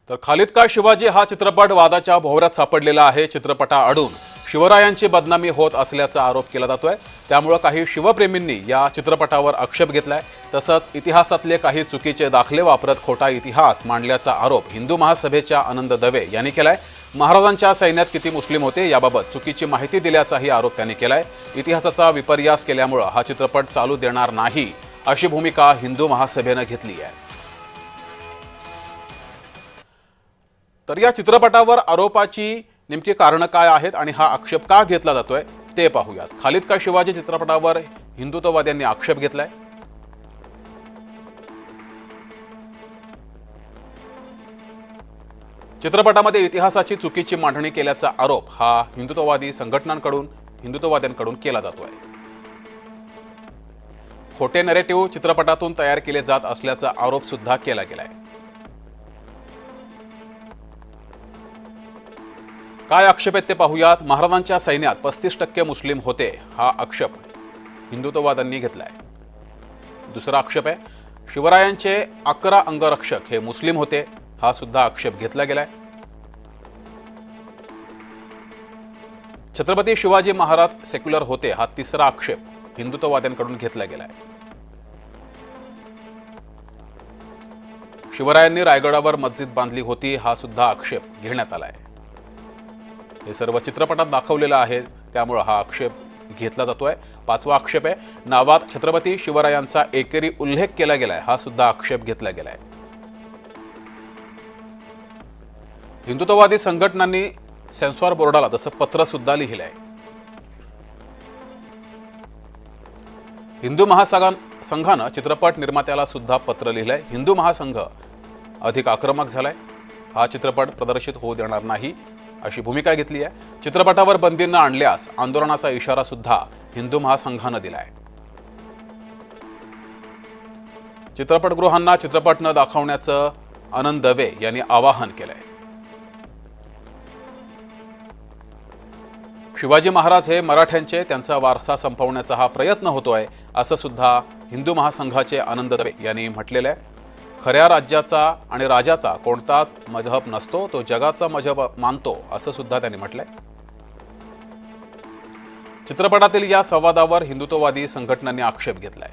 तर खालिद का शिवाजी हा चित्रपट वादाच्या भोवऱ्यात सापडलेला आहे। चित्रपटाआडून शिवरायांची बदनामी होत असल्याचा आरोप केला जातोय। त्यामुळे काही शिवप्रेमींनी या चित्रपटावर आक्षेप घेतलाय। तसंच इतिहासातले काही चुकीचे दाखले वापरत खोटा इतिहास मांडल्याचा आरोप हिंदू महासभेच्या आनंद दवे यांनी केलाय। महाराजांच्या सैन्यात किती मुस्लिम होते याबाबत चुकीची माहिती दिल्याचाही आरोप त्यांनी केलाय। इतिहासाचा विपर्यास केल्यामुळे हा चित्रपट चालू देणार नाही अशी भूमिका हिंदू महासभेने घेतली आहे। तर या चित्रपटावर आरोपाची नेमकी कारण काय आहेत आणि हा आक्षेप का घेतला जातोय ते पाहूयात। खालिद का शिवाजी चित्रपटावर हिंदुत्ववाद्यांनी आक्षेप घेतलाय। चित्रपटामध्ये इतिहासाची चुकीची मांडणी केल्याचा आरोप हा हिंदुत्ववाद्यांकडून केला जातोय। खोटे नरेटिव्ह चित्रपटातून तयार केले जात असल्याचा आरोप सुद्धा केला गेलाय। काय आक्षेप आहेत ते पाहूयात। महाराजांच्या सैन्यात 35% मुस्लिम होते हा आक्षेप हिंदुत्ववाद्यांनी घेतलाय। दुसरा आक्षेप आहे शिवरायांचे 11 अंगरक्षक हे मुस्लिम होते हा सुद्धा आक्षेप घेतला गेलाय। छत्रपती शिवाजी महाराज सेक्युलर होते हा तिसरा आक्षेप हिंदुत्ववाद्यांकडून घेतला गेलाय। शिवरायांनी रायगडावर मस्जिद बांधली होती हा सुद्धा आक्षेप घेण्यात आलाय। हे सर्व चित्रपटात दाखवलेलं आहे त्यामुळे हा आक्षेप घेतला जातोय। पाचवा आक्षेप आहे नावात छत्रपती शिवरायांचा एकेरी उल्लेख केला गेलाय हा सुद्धा आक्षेप घेतला गेलाय। हिंदुत्ववादी संघटनांनी सेन्सॉर बोर्डाला तसं पत्र सुद्धा लिहिलंय। हिंदू महासंघानं चित्रपट निर्मात्याला सुद्धा पत्र लिहिलंय। हिंदू महासंघ अधिक आक्रमक झालाय। हा चित्रपट प्रदर्शित होऊ देणार नाही अशी भूमिका घेतली आहे। चित्रपटावर बंदी न आणल्यास आंदोलनाचा इशारा सुद्धा हिंदू महासंघानं दिलाय। चित्रपटगृहांना चित्रपट न दाखवण्याचं आनंद दवे यांनी आवाहन केलंय। शिवाजी महाराज हे मराठ्यांचे, त्यांचा वारसा संपवण्याचा हा प्रयत्न होतोय असं सुद्धा हिंदू महासंघाचे आनंद दवे यांनी म्हटलेलं आहे। खऱ्या राज्याचा आणि राजाचा कोणताच मजहब नसतो, तो जगाचा मजहब मानतो असं सुद्धा त्यांनी म्हटलंय। चित्रपटातील या संवादावर हिंदुत्ववादी संघटनांनी आक्षेप घेतलाय।